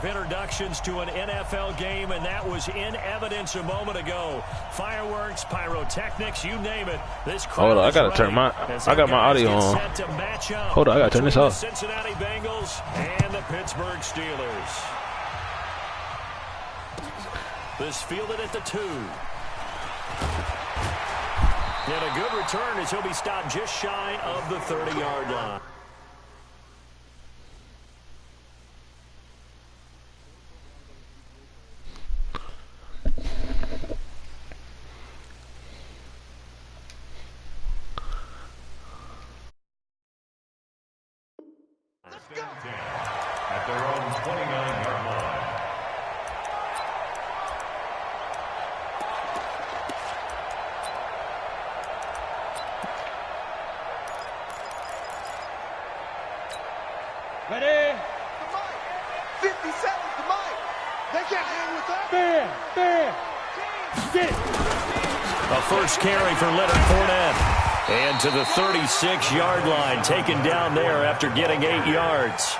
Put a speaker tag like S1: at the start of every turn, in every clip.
S1: introductions to an NFL game, and that was in evidence a moment ago. Fireworks, pyrotechnics, you name it. This crowd
S2: Hold on, I gotta turn my audio on. Hold on, I gotta turn this off.
S1: Cincinnati Bengals and the Pittsburgh Steelers. This fielded at the 2. And a good return as he'll be stopped just shy of the 30-yard line.
S3: At their own 29-yard line.
S4: Ready?
S5: 50 seconds to Mike. They can't hang with that.
S4: Fair. Get it.
S1: A first carry for Leonard Fournette. And to the 36-yard line, taken down there after getting 8 yards.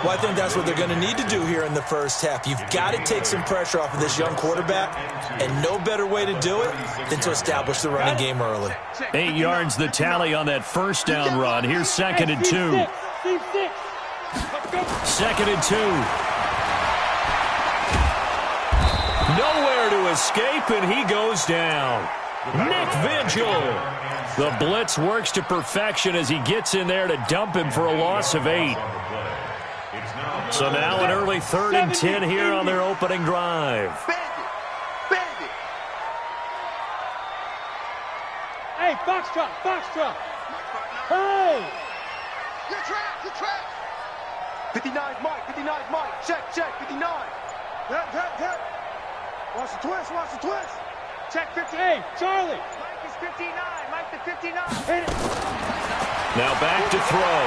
S6: Well, I think that's what they're going to need to do here in the first half. You've got to take some pressure off of this young quarterback, and no better way to do it than to establish the running game early.
S1: 8 yards the tally on that first down run. Here's 2nd and 2. Second and 2. Nowhere to escape, and he goes down. Nick Vigil. The blitz works to perfection as he gets in there to dump him for a loss of 8. So now an early 3rd and 10 here on their opening drive.
S5: Bandit.
S4: Hey, Foxtrot. Hey!
S5: You're trapped. 59 Mike. Check, 59. Hit. Watch the twist.
S4: Check 50. Hey, Charlie.
S5: Mike is 59. Mike to 59.
S4: Hit it.
S1: Now back to throw.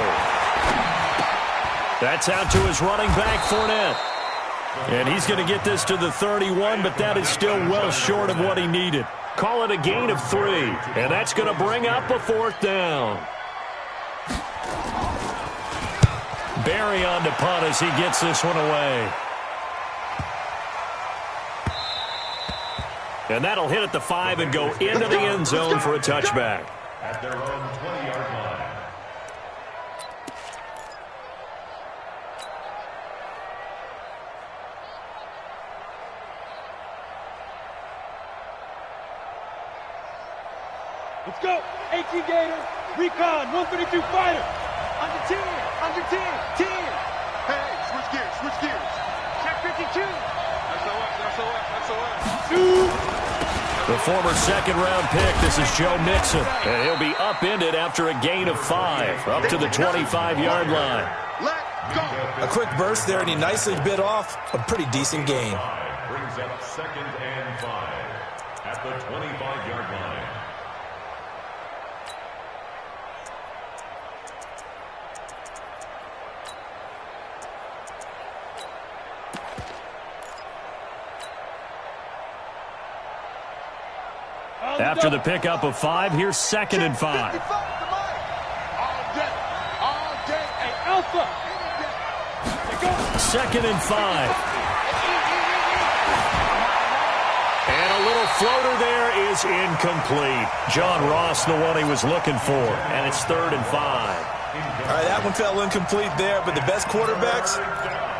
S1: That's out to his running back, Fournette. And he's going to get this to the 31, but that is still well short of what he needed. Call it a gain of 3, and that's going to bring up a 4th down. Barry on to punt as he gets this one away. And that'll hit at the 5 and go into the end zone for a touchback.
S3: At their own 20-yard line.
S4: Let's go. AT Gator. Recon. 132 fighter.
S5: Under 10. Hey, switch gears. Check 52. SOS.
S1: The former second-round pick, this is Joe Mixon. And he'll be upended after a gain of 5, up to the 25-yard line.
S5: Let go.
S6: A quick burst there, and he nicely bit off a pretty decent gain.
S3: Brings up 2nd and 5 at the 25-yard line.
S1: After the pickup of 5, here's 2nd and 5.
S5: All day.
S4: Hey, Alpha.
S1: 2nd and 5. And a little floater there is incomplete. John Ross, the one he was looking for. And it's 3rd and 5.
S6: All right, that one fell incomplete there, but the best quarterbacks,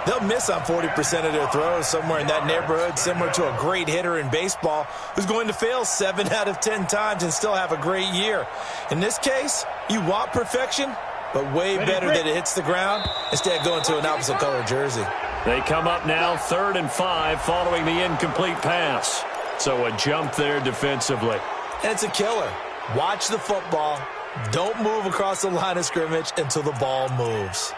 S6: they'll miss on 40% of their throws, somewhere in that neighborhood, similar to a great hitter in baseball who's going to fail 7 out of 10 times and still have a great year. In this case, you want perfection, but way better that it hits the ground instead of going to an opposite color jersey.
S1: They come up now 3rd and 5 following the incomplete pass. So a jump there defensively.
S6: And it's a killer. Watch the football. Don't move across the line of scrimmage until the ball moves.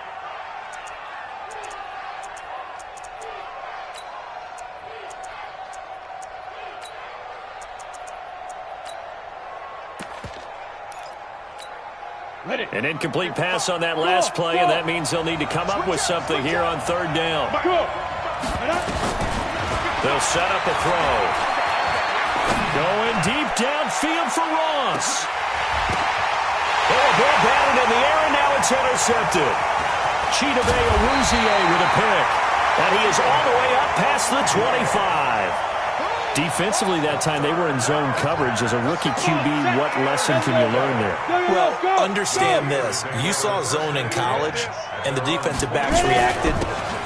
S1: An incomplete pass on that last play, and that means they'll need to come up with something here on 3rd down. They'll set up a throw. Going deep downfield for Ross. Oh, a ball batted in the air, and now it's intercepted. Chidobe Awuzie with a pick. And he past the 25. Defensively that time, they were in zone coverage. As a rookie QB, what lesson can you learn there?
S6: Well, understand this. You saw zone in college, and the defensive backs reacted,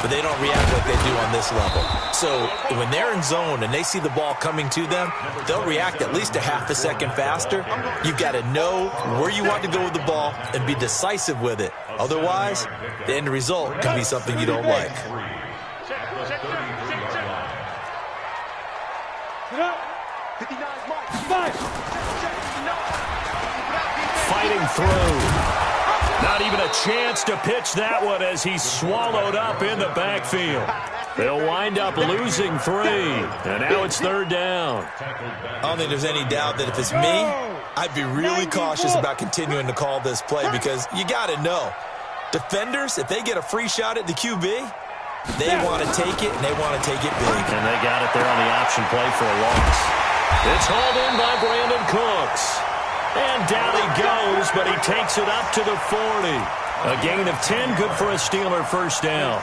S6: but they don't react like they do on this level. So when they're in zone and they see the ball coming to them, they'll react at least a half a second faster. You've got to know where you want to go with the ball and be decisive with it. Otherwise, the end result can be something you don't like.
S1: Fighting through. Not even a chance to pitch that one as he's swallowed up in the backfield. They'll wind up losing 3, and now it's 3rd down.
S6: I don't think there's any doubt that if it's me, I'd be really cautious about continuing to call this play because you got to know, defenders, if they get a free shot at the QB, they want to take it, and they want to take it big.
S1: And they got it there on the option play for a loss. It's hauled in by Brandon Cooks. And down he goes, but he takes it up to the 40. A gain of 10, good for a Steeler first down.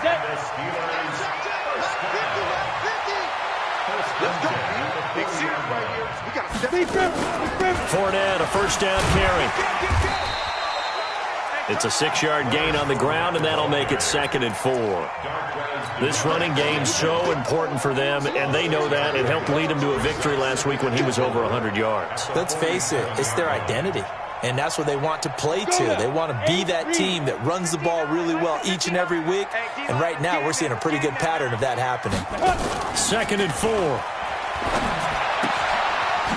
S1: Fournette, a first down carry. It's a 6-yard gain on the ground, and that'll make it 2nd and 4. This running game's so important for them, and they know that. It helped lead them to a victory last week when he was over 100 yards.
S6: Let's face it, it's their identity, and that's what they want to play to. They want to be that team that runs the ball really well each and every week, and right now we're seeing a pretty good pattern of that happening.
S1: 2nd and 4.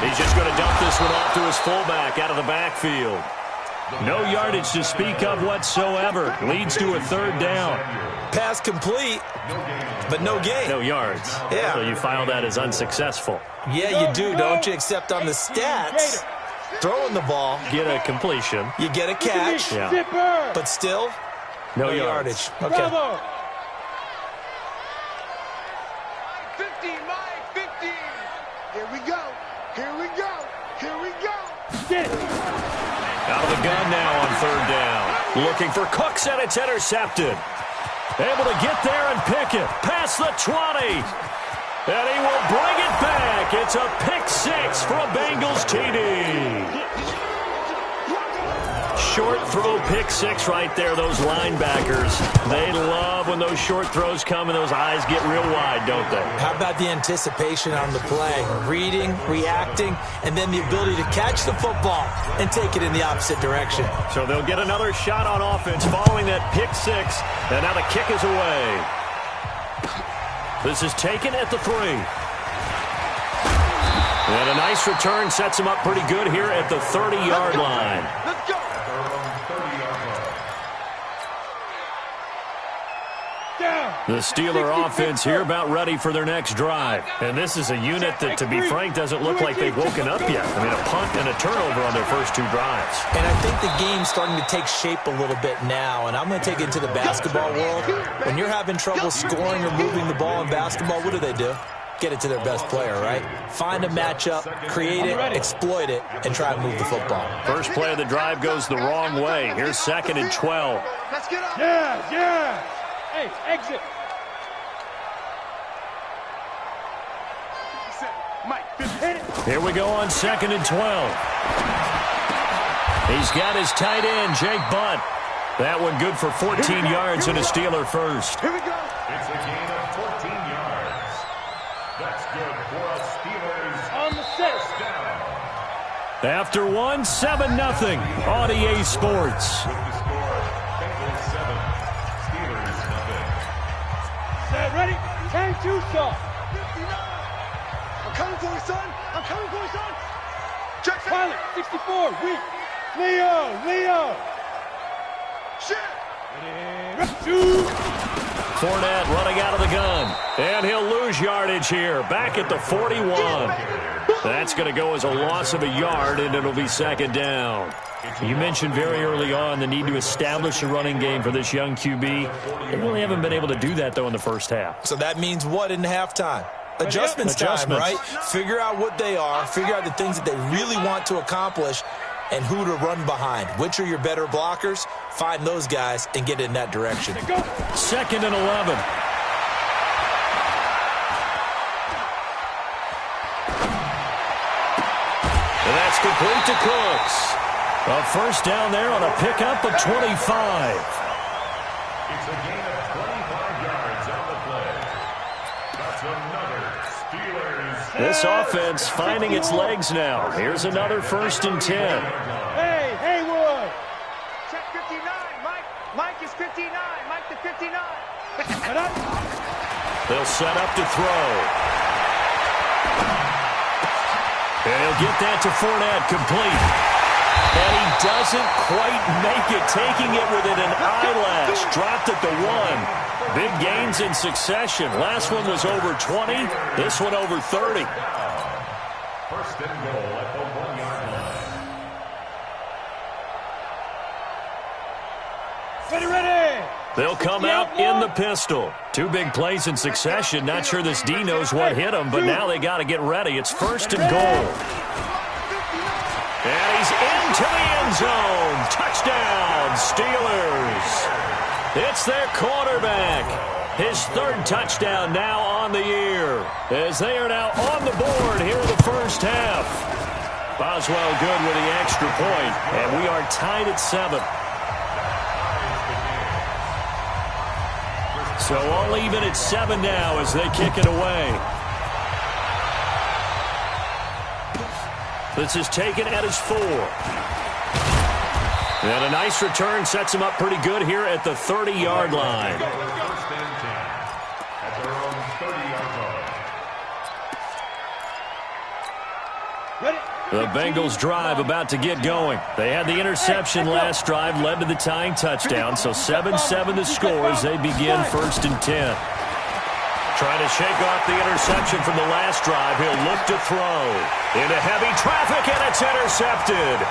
S1: He's just going to dump this one off to his fullback out of the backfield. No yardage to speak of whatsoever. Leads to a 3rd down.
S6: Pass complete, but no gain.
S1: No yards.
S6: Yeah.
S1: So you file that as unsuccessful.
S6: Yeah, you do, don't you? Except on the stats, throwing the ball.
S1: Get a completion.
S6: You get a catch.
S1: Yeah.
S6: But still,
S1: no yardage.
S6: Okay.
S5: 15, Mike, 15. Here we go. Here we go. Here we go.
S4: Get it.
S1: Out of the gun now on 3rd down. Looking for Cooks, and it's intercepted. Able to get there and pick it. Past the 20. And he will bring it back. It's a pick 6 for a Bengals TD. Short throw pick 6 right there. Those linebackers, they love when those short throws come and those eyes get real wide, don't they?
S6: How about the anticipation on the play? Reading, reacting, and then the ability to catch the football and take it in the opposite direction.
S1: So they'll get another shot on offense following that pick 6, and now the kick is away. This is taken at the 3. And a nice return sets him up pretty good here at the 30-yard line.
S5: Let's go.
S1: The Steeler offense here about ready for their next drive. And this is a unit that, to be frank, doesn't look like they've woken up yet. I mean, a punt and a turnover on their first 2 drives.
S6: And I think the game's starting to take shape a little bit now, and I'm going to take it into the basketball world. When you're having trouble scoring or moving the ball in basketball, what do? Get it to their best player, right? Find a matchup, create it, exploit it, and try and move the football.
S1: First play of the drive goes the wrong way. Here's 2nd and 12.
S5: Let's get up.
S4: Yeah. Hey, exit.
S1: Here we go on 2nd and 12. He's got his tight end, Jake Butt. That one good for 14 yards and a Steeler first.
S5: Here we go.
S3: It's a gain of 14 yards. That's good for a Steelers
S4: On the set.
S3: first down.
S1: After 1, 7-0 on EA Sports.
S3: With the score, Bengals 7, Steelers 0.
S4: Set, ready? 10 2 stop.
S5: 59. I'm coming for you, son. I'm coming for you, son. Check
S4: Pilot, 64, weak. Leo.
S5: Shit.
S1: Fournette running out of the gun. And he'll lose yardage here. Back at the 41. That's going to go as a loss of a yard, and it'll be 2nd down. You mentioned very early on the need to establish a running game for this young QB. They really haven't been able to do that, though, in the first half.
S6: So that means what in halftime? Adjustments time, right? Figure out what they are, figure out the things that they really want to accomplish, and who to run behind. Which are your better blockers? Find those guys and get in that direction.
S1: 2nd and 11. It's complete to Cooks. A first down there on a pickup of 25.
S3: It's a gain of 25 yards on the play. That's another Steelers.
S1: This offense finding its legs now. Here's another 1st and 10.
S4: Hey, Haywood.
S5: Check 59, Mike. Mike is 59. Mike to 59.
S1: They'll set up to throw. And he'll get that to Fournette, complete. And he doesn't quite make it, taking it within an eyelash. Dropped at the 1. Big gains in succession. Last one was over 20. This one over 30.
S3: First and goal at the 1-yard line.
S4: Ready.
S1: They'll come out in the pistol. 2 big plays in succession. Not sure this D knows what hit him, but now they got to get ready. It's 1st and goal. And he's into the end zone. Touchdown, Steelers. It's their quarterback. His 3rd touchdown now on the year, as they are now on the board here in the first half. Boswell good with the extra point, and we are tied at 7. So all even at 7 now as they kick it away. This is taken at his 4. And a nice return sets him up pretty good here at the 30-yard line.
S3: First and 10 at their own 30-yard line.
S1: The Bengals drive about to get going. They had the interception last drive, led to the tying touchdown. So 7-7 the score as they begin 1st and 10. Trying to shake off the interception from the last drive. He'll look to throw. Into heavy traffic, and it's intercepted.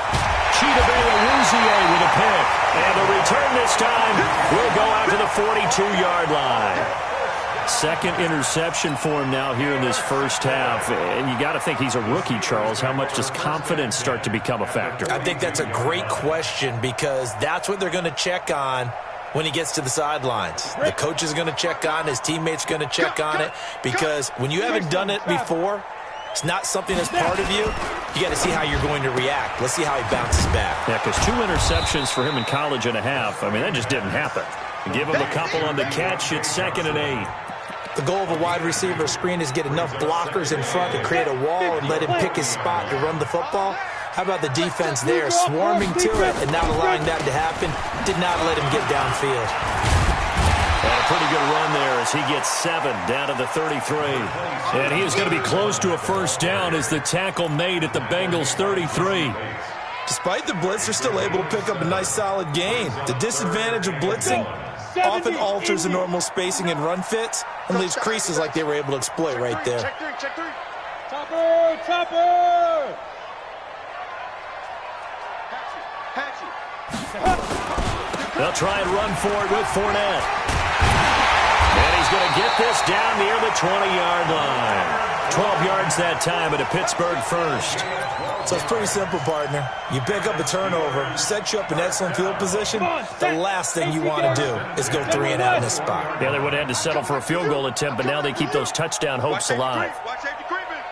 S1: Chidobe-Awuzie with a pick. And the return this time will go out to the 42-yard line. 2nd interception for him now here in this first half. And you got to think he's a rookie, Charles. How much does confidence start to become a factor?
S6: I think that's a great question because that's what they're going to check on when he gets to the sidelines. The coach is going to check on, his teammates going to check on it, because when you haven't done it before, it's not something that's part of you. You got to see how you're going to react. Let's see how he bounces back.
S1: Yeah, because 2 interceptions for him in college and a half. I mean, that just didn't happen. Give him a couple on the catch. It's 2nd and 8.
S6: The goal of a wide receiver screen is get enough blockers in front to create a wall and let him pick his spot to run the football. How about the defense there, swarming to it and not allowing that to happen? Did not let him get downfield.
S1: And a pretty good run there as he gets 7 down to the 33. And he is going to be close to a first down as the tackle made at the Bengals 33.
S6: Despite the blitz, they're still able to pick up a nice solid gain. The disadvantage of blitzing often alters the normal spacing and run fits and leaves creases like they were able to exploit right there.
S5: Check 3, check 3.
S4: Chopper.
S1: They'll try and run for it with Fournette. And he's going to get this down near the 20-yard line. 12 yards that time at a Pittsburgh first.
S6: So it's pretty simple, partner. You pick up a turnover, set you up in excellent field position. The last thing you want to do is go 3 and out in this spot.
S1: Yeah, they would have had to settle for a field goal attempt, but now they keep those touchdown hopes alive.
S5: Watch safety creeping.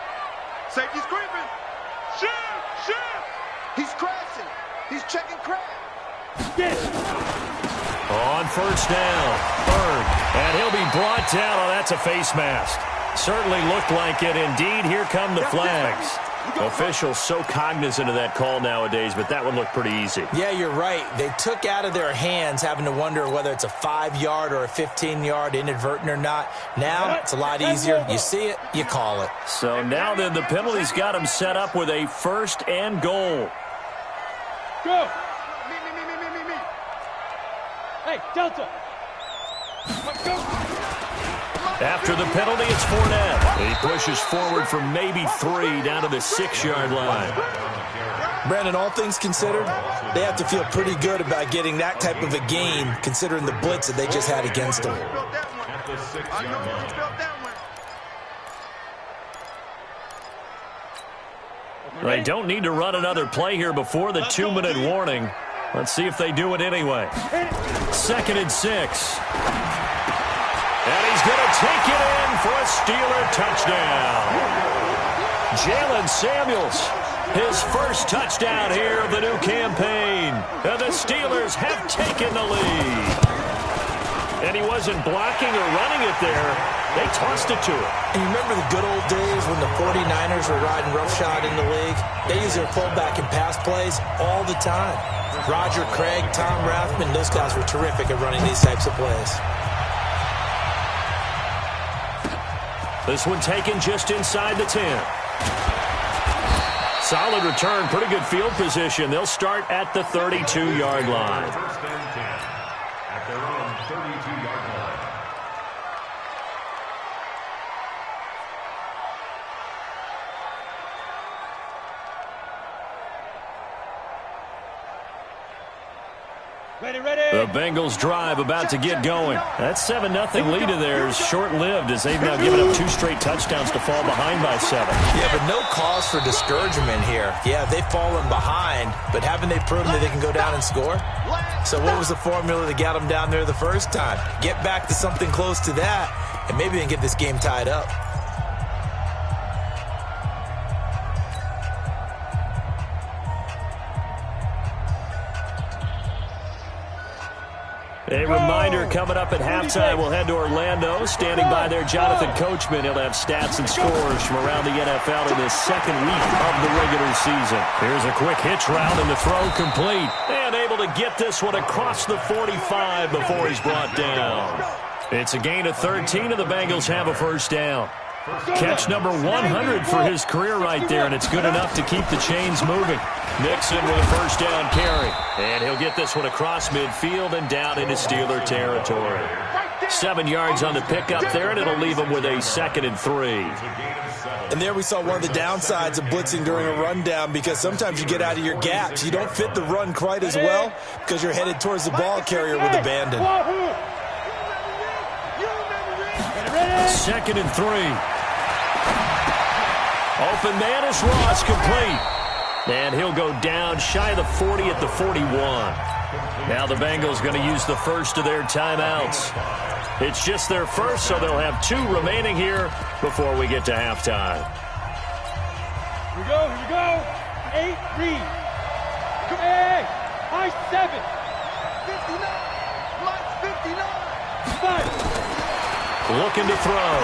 S5: Safety's creeping. Shoot. He's crashing. He's checking crash.
S1: On first down, Bird, and he'll be brought down. Oh, that's a face mask. Certainly looked like it. Indeed, here come the flags. Officials so cognizant of that call nowadays, but that one looked pretty easy.
S6: Yeah, you're right. They took out of their hands having to wonder whether it's a 5-yard or a 15-yard inadvertent or not. Now, it's a lot easier. You see it, you call it.
S1: So now then, the penalty's got him set up with a 1st and goal.
S4: Go.
S5: Me.
S4: Hey, Delta. Let's go.
S1: After the penalty, it's Fournette. He pushes forward for maybe 3 down to the 6-yard line.
S6: Brandon, all things considered, they have to feel pretty good about getting that type of a gain, considering the blitz that they just had against them.
S3: At the 6-yard line.
S1: They don't need to run another play here before the 2-minute warning. Let's see if they do it anyway. 2nd and 6. And he's going to take it in for a Steeler touchdown. Jalen Samuels His first touchdown here of the new campaign. And the Steelers have taken the lead. And he wasn't blocking or running it there. They tossed it to him.
S6: And you remember the good old days when the 49ers were riding roughshod in the league? They used their fullback in pass plays all the time. Roger Craig, Tom Rathman, those guys were terrific at running these types of plays.
S1: This one taken just inside the 10. Solid return, pretty good field position. They'll start at the 32-yard line.
S3: First and 10 at their own 32-yard line.
S4: Ready, ready.
S1: The Bengals drive about to get going. That 7-0 lead of theirs short-lived as they've now given up 2 straight touchdowns to fall behind by 7.
S6: Yeah, but no cause for discouragement here. Yeah, they've fallen behind, but haven't they proven that they can go down and score? So what was the formula that got them down there the first time? Get back to something close to that, and maybe they can get this game tied up.
S1: A reminder coming up at halftime. We'll head to Orlando. Standing by there, Jonathan Coachman. He'll have stats and scores from around the NFL in this second week of the regular season. Here's a quick hitch route and the throw complete. And able to get this one across the 45 before he's brought down. It's a gain of 13, and the Bengals have a first down. Catch number 100 for his career right there, and it's good enough to keep the chains moving. Nixon with a first down carry. And he'll get this one across midfield and down into Steeler territory. 7 yards on the pickup there, and it'll leave him with a 2nd and 3.
S6: And there we saw one of the downsides of blitzing during a rundown, because sometimes you get out of your gaps. You don't fit the run quite as well because you're headed towards the ball carrier with abandon.
S1: 2nd and 3. Open man is Ross, complete. And he'll go down shy of the 40 at the 41. Now the Bengals going to use the first of their timeouts. It's just their first, so they'll have 2 remaining here before we get to halftime.
S4: Here we go, here we go. 8, read. Hey, high 7.
S5: 59. Mike, 59.
S4: 5.
S1: Looking to throw.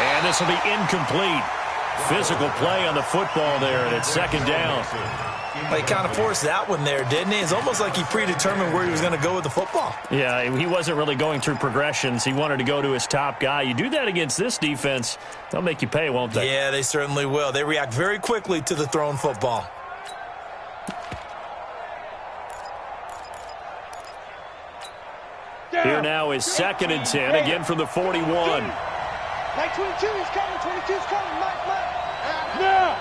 S1: And this will be incomplete. Physical play on the football there, and it's 2nd down.
S6: Well, he kind of forced that one there, didn't he? It's almost like he predetermined where he was going to go with the football.
S1: Yeah, he wasn't really going through progressions. He wanted to go to his top guy. You do that against this defense, they'll make you pay, won't they?
S6: Yeah, they certainly will. They react very quickly to the thrown football.
S1: Here now is 2nd and 10, again from the 41.
S5: Mike 22 is coming. 22's coming. Mike.
S4: Now.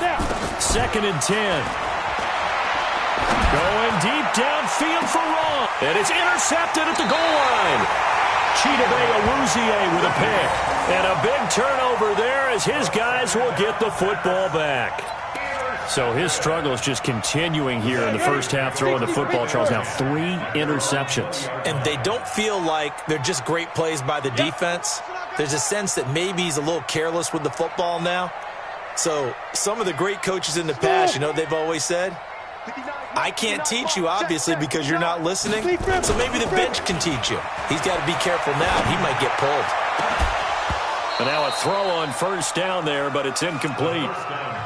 S4: Now.
S1: 2nd and 10. Going deep downfield for Ron. And it's intercepted at the goal line. Chidobe Awuzie with a pick. And a big turnover there as his guys will get the football back. So his struggle is just continuing here in the first half, throwing the football. Charles, now 3 interceptions.
S6: And they don't feel like they're just great plays by the defense. There's a sense that maybe he's a little careless with the football now. So some of the great coaches in the past, you know, they've always said, I can't teach you, obviously, because you're not listening. So maybe the bench can teach you. He's got to be careful now. He might get pulled.
S1: And now a throw on first down there, but it's incomplete.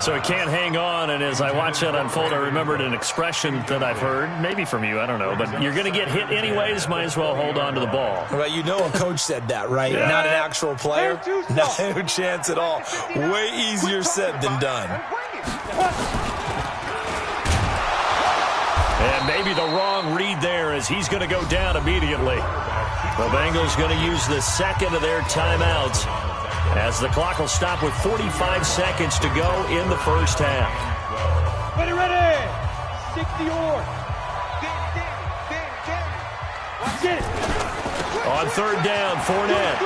S1: So he can't hang on, and as I watch that unfold, I remembered an expression that I've heard, maybe from you, I don't know, but you're going to get hit anyways, might as well hold on to the ball.
S6: Well, you know a coach said that, right?
S1: Yeah.
S6: Not an actual player? No chance at all. Way easier said than done.
S1: And maybe the wrong read there as he's going to go down immediately. The Bengals going to use the 2nd of their timeouts as the clock will stop with 45 seconds to go in the first half.
S4: Ready, ready. 60 or. Get it.
S1: On 3rd down, Fournette.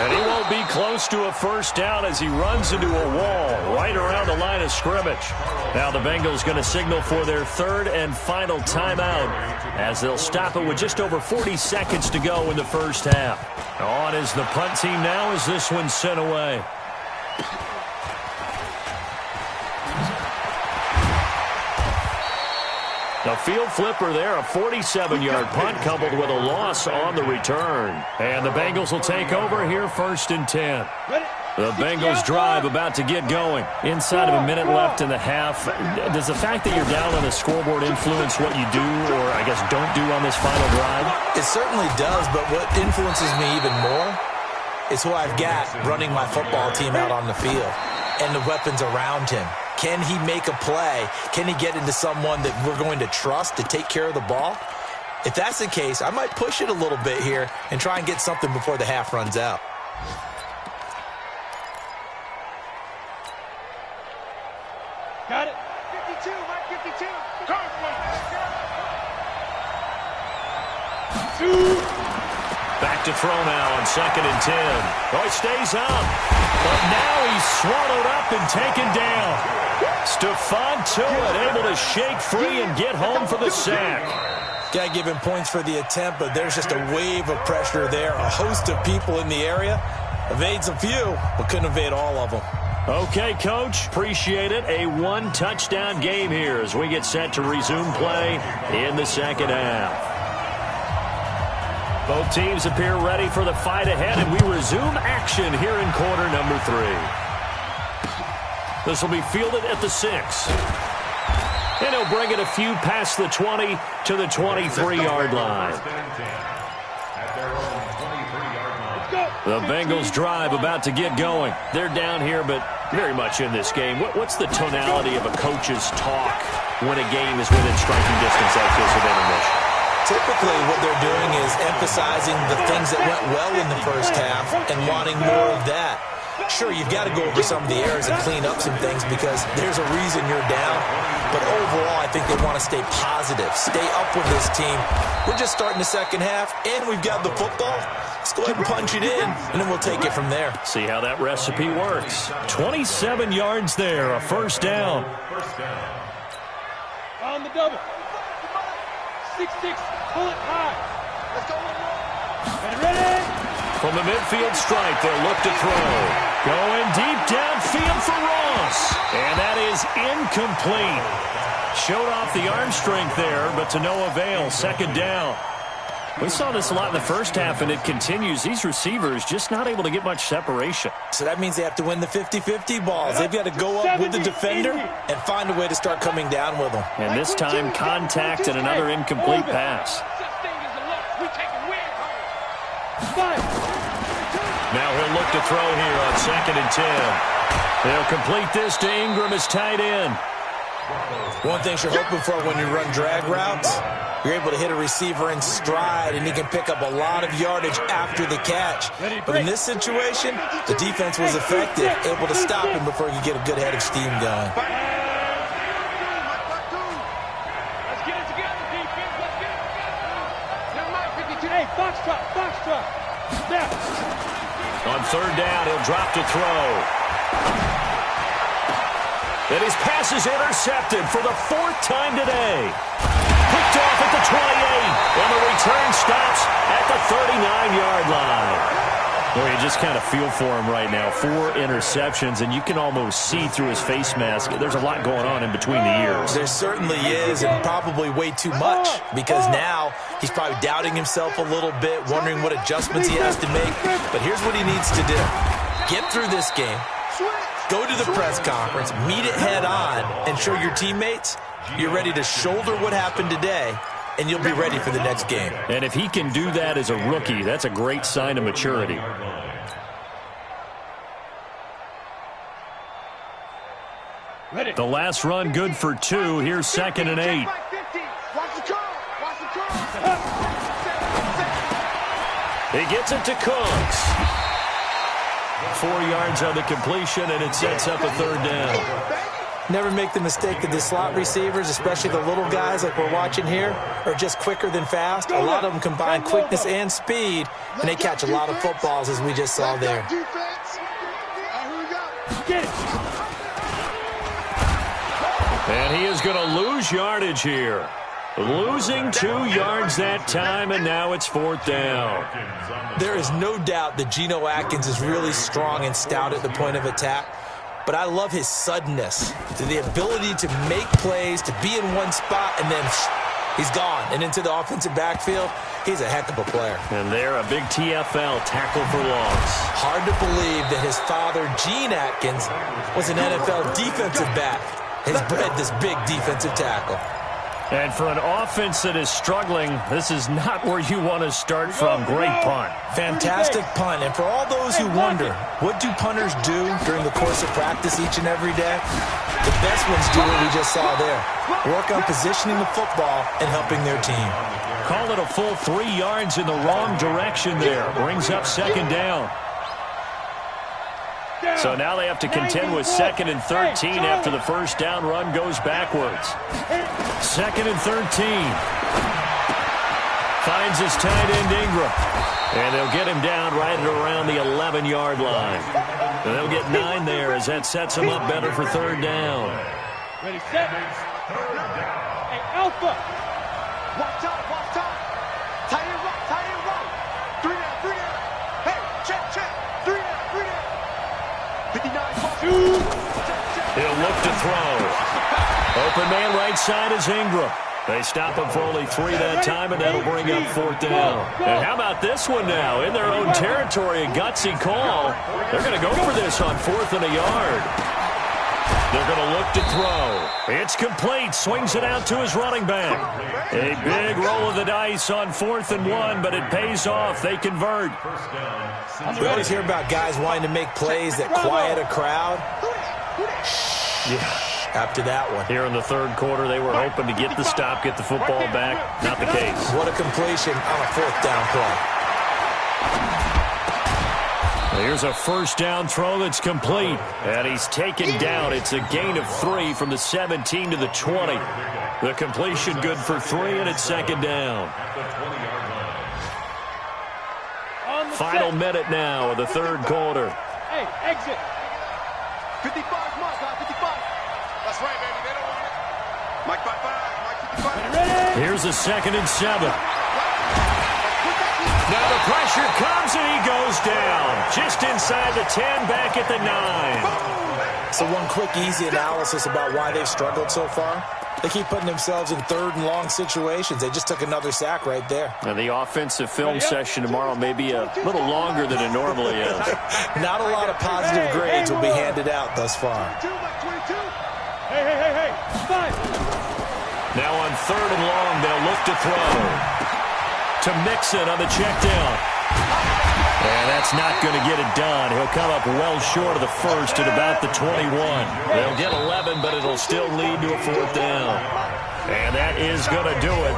S1: And he won't be close to a first down as he runs into a wall right around the line of scrimmage. Now the Bengals going to signal for their 3rd and final timeout as they'll stop it with just over 40 seconds to go in the first half. On is the punt team now as this one's sent away. A field flipper there, a 47-yard punt coupled with a loss on the return. And the Bengals will take over here 1st and 10. The Bengals drive about to get going. Inside of a minute left in the half. Does the fact that you're down on the scoreboard influence what you do or, I guess, don't do on this final drive?
S6: It certainly does, but what influences me even more is who I've got running my football team out on the field and the weapons around him. Can he make a play? Can he get into someone that we're going to trust to take care of the ball? If that's the case, I might push it a little bit here and try and get something before the half runs out.
S4: Got it.
S5: 52, Mike 52.
S1: Back to throw now on 2nd and 10. Oh, he stays up. But now he's swallowed up and taken down. Stephon Tuitt able to shake free and get home for the sack.
S6: Got to give him points for the attempt, but there's just a wave of pressure there. A host of people in the area. Evades a few, but couldn't evade all of them.
S1: Okay, Coach. Appreciate it. A 1-touchdown game here as we get set to resume play in the second half. Both teams appear ready for the fight ahead, and we resume action here in quarter number 3. This will be fielded at the 6. And he'll bring it a few past the 20 to the 23-yard line. The Bengals drive about to get going. They're down here, but very much in this game. What's the tonality of a coach's talk when a game is within striking distance like this at intermission?
S6: Typically, what they're doing is emphasizing the things that went well in the first half and wanting more of that. Sure, you've got to go over some of the errors and clean up some things because there's a reason you're down. But overall, I think they want to stay positive, stay up with this team. We're just starting the second half, and we've got the football. Let's go ahead and punch it in, and then we'll take it from there.
S1: See how that recipe works. 27 yards there, a first down.
S4: On the double. 6-6, pull it high.
S5: Let's go.
S4: Ready?
S1: From the midfield stripe, they'll look to throw. Going deep downfield for Ross. And that is incomplete. Showed off the arm strength there, but to no avail. Second down. We saw this a lot in the first half, and it continues. These receivers just not able to get much separation.
S6: So that means they have to win the 50-50 balls. They've got to go up with the defender and find a way to start coming down with them.
S1: And this time, contact and another incomplete pass. Now he'll look to throw here on 2nd and 10. They'll complete this to Ingram as tight end.
S6: One thing you're hoping for when you run drag routes, you're able to hit a receiver in stride, and he can pick up a lot of yardage after the catch. But in this situation, the defense was effective, able to stop him before you get a good head of steam going.
S4: Let's get it together, defense. Let's get it together. Never mind, 52. Hey, foxtrot. Snap.
S1: On third down, he'll drop to throw. And his pass is intercepted for the 4th time today. Picked off at the 28, and the return stops at the 39-yard line. Well, you just kind of feel for him right now. 4 interceptions, and you can almost see through his face mask. There's a lot going on in between the ears.
S6: There certainly is, and probably way too much, because now he's probably doubting himself a little bit, wondering what adjustments he has to make. But here's what he needs to do. Get through this game. Go to the press conference, meet it head on, and show your teammates you're ready to shoulder what happened today, and you'll be ready for the next game.
S1: And if he can do that as a rookie, that's a great sign of maturity. The last run good for 2. Here's 2nd and 8. He gets it to Cooks. 4 yards on the completion, and it sets up a third down.
S6: Never make the mistake that the slot receivers, especially the little guys like we're watching here, are just quicker than fast. A lot of them combine quickness and speed, and they catch a lot of footballs, as we just saw there.
S1: And he is going to lose yardage here. Losing 2 yards that time, and now it's 4th down.
S6: There is no doubt that Geno Atkins is really strong and stout at the point of attack. but I love his suddenness, the ability to make plays, to be in one spot, and then he's gone. And into the offensive backfield, he's a heck of a player.
S1: And there, a big TFL tackle for loss.
S6: Hard to believe that his father, Gene Atkins, was an NFL defensive back. Has bred this big defensive tackle.
S1: And for an offense that is struggling, this is not where you want to start from. Great punt.
S6: Fantastic punt. And for all those who wonder, what do punters do during the course of practice each and every day? The best ones do what we just saw there. Work on positioning the football and helping their team.
S1: Call it a full 3 yards in the wrong direction there. Brings up second down. So now they have to contend with 2nd and 13 after the first down run goes backwards. 2nd and 13. Finds his tight end Ingram. And they'll get him down right at around the 11-yard line. And they'll get 9 there as that sets them up better for 3rd down.
S4: Ready, set. Hey, Alpha.
S5: Watch out, watch out. Tight end right, tight end right. 3 down, 3 down. Hey, check, check. 3 down, 3 down. 59.
S1: He'll look to throw. Open man right side is Ingram. They stop him for only 3 that time, and that'll bring up 4th down. And how about this one now? In their own territory, a gutsy call. They're going to go for this on 4th and a yard. They're going to look to throw. It's complete. Swings it out to his running back. A big roll of the dice on 4th and 1, but it pays off. They convert.
S6: We always hear about guys wanting to make plays that quiet a crowd. After that one.
S1: Here in the 3rd quarter, they were hoping to get the stop, get the football back. Not the case.
S6: What a completion on a 4th down play.
S1: Here's a 1st down throw that's complete. And he's taken down. It's a gain of 3 from the 17 to the 20. The completion good for 3, and it's 2nd down. Final minute now of the 3rd quarter.
S4: Hey, exit.
S5: 55, come on, guys, 55. That's right, baby. They don't want it. Mike 55, Mike 55.
S1: Here's a 2nd and 7. Now the pressure comes and he goes down. Just inside the 10, back at the 9.
S6: So one quick, easy analysis about why they've struggled so far. They keep putting themselves in 3rd and long situations. They just took another sack right there.
S1: And the offensive film session tomorrow may be a little longer than it normally is.
S6: Not a lot of positive grades will be handed out thus far.
S4: Hey, fine.
S1: Now on 3rd and long, they'll look to throw. To Mixon on the check down. And that's not going to get it done. He'll come up well short of the 1st at about the 21. They'll get 11, but it'll still lead to a 4th down. And that is going to do it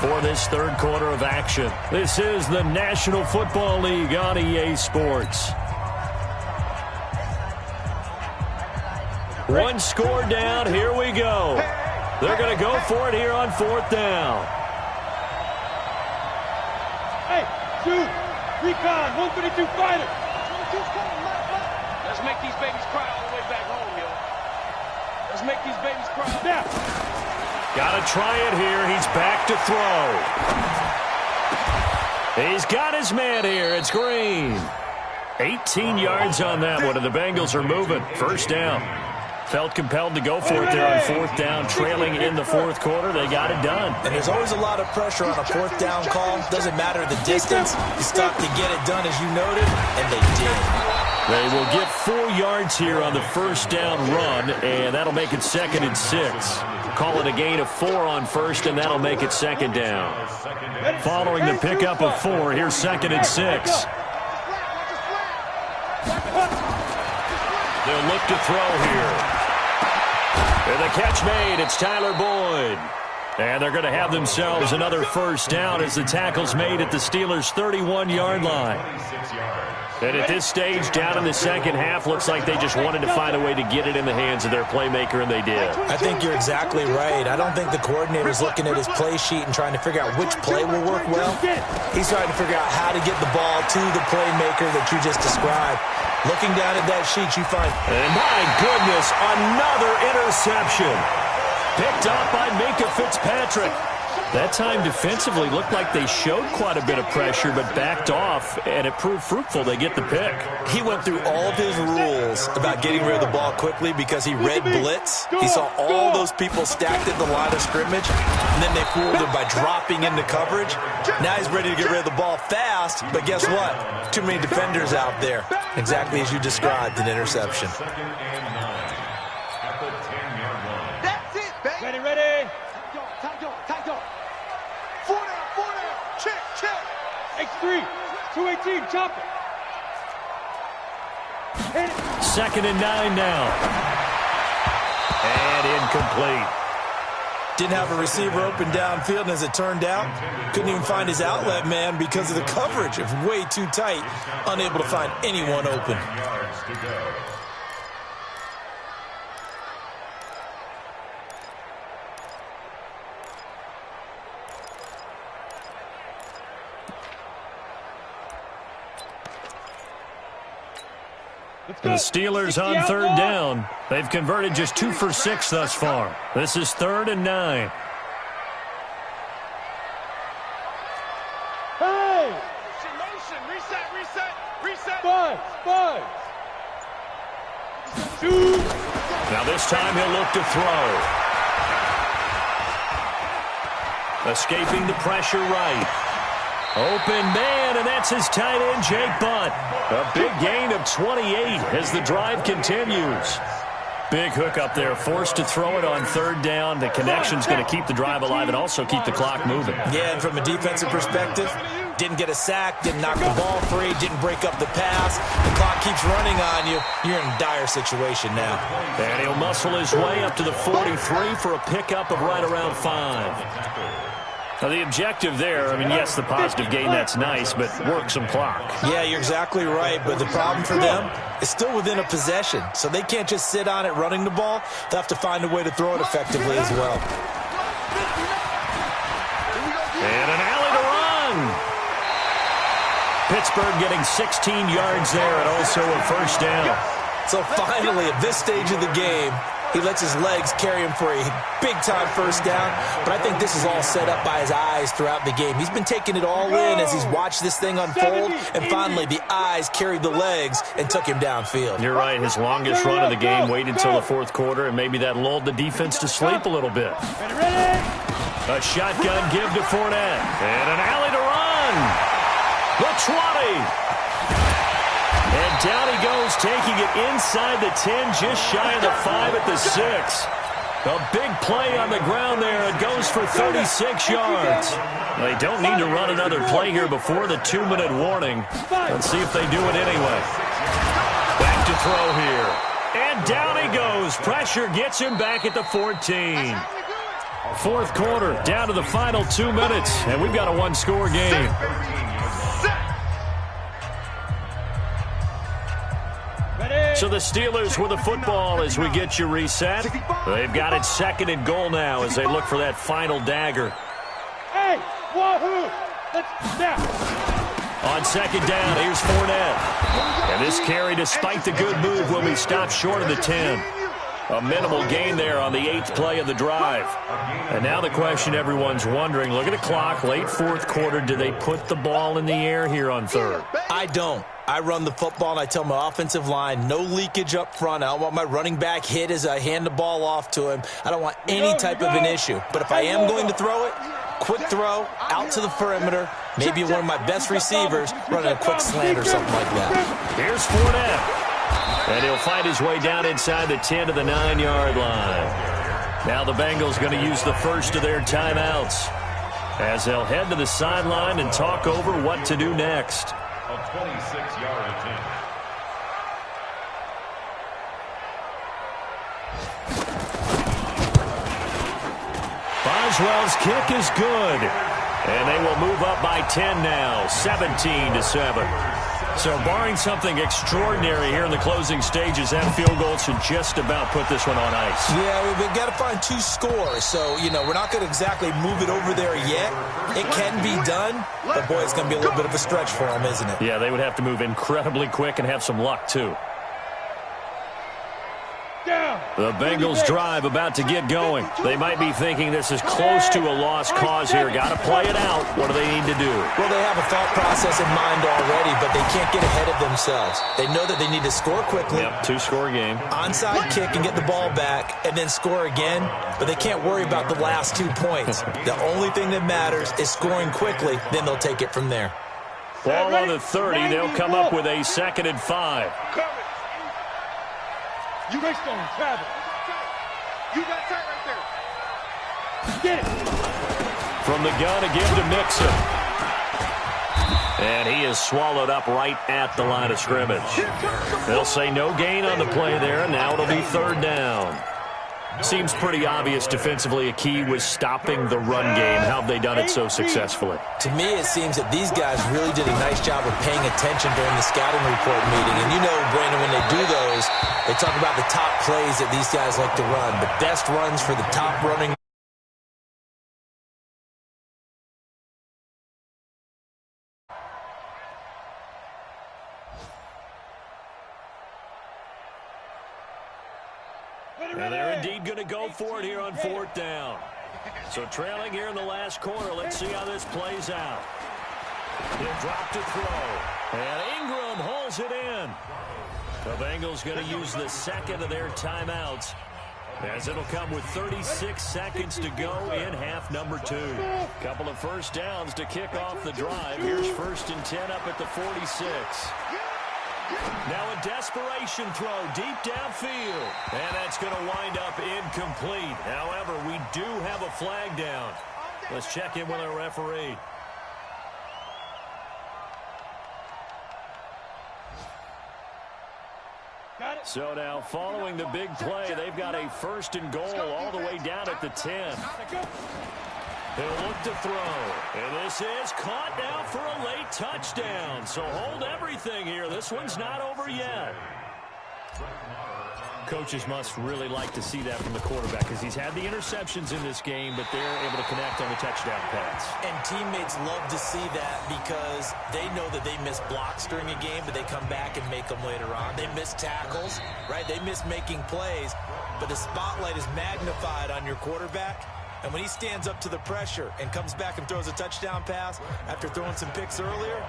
S1: for this 3rd quarter of action. This is the National Football League on EA Sports. One score down. Here we go. They're going to go for it here on 4th down.
S4: Hey, shoot. Recon, 132 fighter.
S7: Let's make these babies cry all the way back home, yo. Let's make these babies cry.
S4: Snap.
S1: Got to try it here. He's back to throw. He's got his man here. It's Green. 18 yards on that one, and the Bengals are moving. 1st down. Felt compelled to go for it there on 4th down, trailing in the 4th quarter. They got it done.
S6: And there's always a lot of pressure on a 4th down call. Doesn't matter the distance. You stop to get it done, as you noted, and they did.
S1: They will get 4 yards here on the 1st down run, and that'll make it 2nd and 6. Call it a gain of 4 on 1st, and that'll make it 2nd down. Following the pickup of 4, here's 2nd and 6. They'll look to throw here. And the catch made. It's Tyler Boyd. And they're going to have themselves another 1st down as the tackle's made at the Steelers' 31-yard line. And at this stage, down in the 2nd half, looks like they just wanted to find a way to get it in the hands of their playmaker, and they did.
S6: I think you're exactly right. I don't think the coordinator's looking at his play sheet and trying to figure out which play will work well. He's trying to figure out how to get the ball to the playmaker that you just described. Looking down at that sheet, you find...
S1: And my goodness, another interception. Picked up by Minkah Fitzpatrick. That time defensively looked like they showed quite a bit of pressure but backed off, and it proved fruitful. They get the pick.
S6: He went through all of his rules about getting rid of the ball quickly because he read blitz. He saw all those people stacked at the line of scrimmage, and then they fooled him by dropping into coverage. Now he's ready to get rid of the ball fast, but guess what? Too many defenders out there. Exactly as you described, an interception.
S5: That's it, baby.
S4: Ready.
S5: Tight dog. 4 down. Check.
S4: X3, 218, chop it. Hit it.
S1: 2nd and 9 now. And incomplete.
S6: Didn't have a receiver open downfield, and as it turned out, couldn't even find his outlet man because of the coverage. It was way too tight, unable to find anyone open.
S3: Yards to go.
S1: The Steelers on 3rd down. They've converted just 2 for 6 thus far. This is 3rd and 9.
S4: Hey!
S7: Motion. Reset.
S4: Five. Shoot.
S1: Now this time he'll look to throw. Escaping the pressure right. Open man, and that's his tight end, Jake Butt. A big gain of 28 as the drive continues. Big hook up there, forced to throw it on 3rd down. The connection's going to keep the drive alive and also keep the clock moving.
S6: Yeah, and from a defensive perspective, didn't get a sack, didn't knock the ball free, didn't break up the pass. The clock keeps running on you. You're in a dire situation now.
S1: And he'll muscle his way up to the 43 for a pickup of right around 5. Now, the objective there, I mean, yes, the positive gain, that's nice, but work some clock.
S6: Yeah, you're exactly right, but the problem for them is still within a possession, so they can't just sit on it running the ball. They'll have to find a way to throw it effectively as well.
S1: And an alley to run. Pittsburgh getting 16 yards there and also a 1st down.
S6: So finally, at this stage of the game, he lets his legs carry him for a big-time 1st down, but I think this is all set up by his eyes throughout the game. He's been taking it all in as he's watched this thing unfold, and finally the eyes carried the legs and took him downfield.
S1: You're right, his longest run of the game waited until the 4th quarter, and maybe that lulled the defense to sleep a little bit. A shotgun give to Fournette, and an alley to run. The 20. And down he goes, taking it inside the 10, just shy of the 5 at the 6. A big play on the ground there. It goes for 36 yards. They don't need to run another play here before the 2-minute warning. Let's see if they do it anyway. Back to throw here. And down he goes. Pressure gets him back at the 14. 4th quarter, down to the final 2 minutes, and we've got a 1-score game. So the Steelers with the football as we get you reset. They've got it 2nd and goal now as they look for that final dagger.
S4: Hey, wahoo! Now.
S1: On 2nd down, here's Fournette. And this carry, despite the good move, will be stopped short of the 10. A minimal gain there on the 8th play of the drive. And now the question everyone's wondering, look at the clock, late 4th quarter, do they put the ball in the air here on 3rd?
S6: I don't. I run the football, and I tell my offensive line, no leakage up front. I don't want my running back hit as I hand the ball off to him. I don't want any type of an issue. But if I am going to throw it, quick throw, out to the perimeter, maybe one of my best receivers running a quick slant or something like that.
S1: Here's Fournette. And he'll find his way down inside the 10 to the 9-yard line. Now the Bengals going to use the first of their timeouts as they'll head to the sideline and talk over what to do next.
S3: A 26-yard attempt.
S1: Boswell's kick is good. And they will move up by 10 now, 17-7. So barring something extraordinary here in the closing stages, that field goal should just about put this one on ice.
S6: Yeah, we've got to find 2 scores. So, you know, we're not going to exactly move it over there yet. It can be done, but, boy, it's going to be a little bit of a stretch for them, isn't it?
S1: Yeah, they would have to move incredibly quick and have some luck, too. The Bengals drive about to get going. They might be thinking this is close to a lost cause here. Got to play it out. What do they need to do?
S6: Well, they have a thought process in mind already, but they can't get ahead of themselves. They know that they need to score quickly.
S1: Yep, two-score game.
S6: Onside kick and get the ball back and then score again, but they can't worry about the last 2 points. The only thing that matters is scoring quickly, then they'll take it from there.
S1: Ball on the 30. They'll come up with a 2nd and 5.
S4: You race on him, Travis. You got tight right there. Get it.
S1: From the gun again to Mixon. And he is swallowed up right at the line of scrimmage. They'll say no gain on the play there, and now it'll be 3rd down. Seems pretty obvious defensively a key was stopping the run game. How have they done it so successfully?
S6: To me, it seems that these guys really did a nice job of paying attention during the scouting report meeting. And you know, Brandon, when they do those, they talk about the top plays that these guys like to run. The best runs for the top running.
S1: And they're indeed going to go for it here on 4th down. So trailing here in the last quarter. Let's see how this plays out. He'll drop to throw. And Ingram hauls it in. The Bengals going to use the 2nd of their timeouts, as it'll come with 36 seconds to go in half number 2. Couple of first downs to kick off the drive. Here's 1st and 10 up at the 46. Now a desperation throw deep downfield. And that's going to wind up incomplete. However, we do have a flag down. Let's check in with our referee. So now following the big play, they've got a 1st and goal all the way down at the 10. He'll look to throw. And this is caught now for a late touchdown. So hold everything here. This one's not over yet. Coaches must really like to see that from the quarterback because he's had the interceptions in this game, but they're able to connect on the touchdown pass.
S6: And teammates love to see that because they know that they miss blocks during a game, but they come back and make them later on. They miss tackles, right? They miss making plays, but the spotlight is magnified on your quarterback. And when he stands up to the pressure and comes back and throws a touchdown pass after throwing some picks earlier,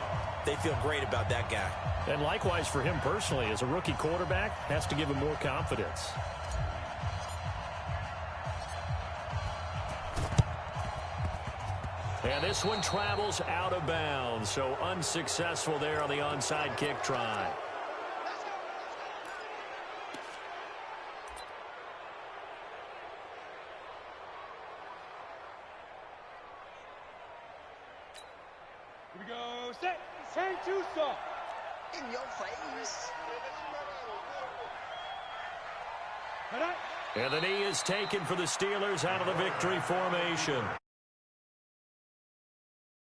S6: they feel great about that guy.
S1: And likewise for him personally, as a rookie quarterback, has to give him more confidence. And this one travels out of bounds, so unsuccessful there on the onside kick try.
S4: Here we go. Set. Turn to stop.
S5: In your face.
S1: And the knee is taken for the Steelers out of the victory formation.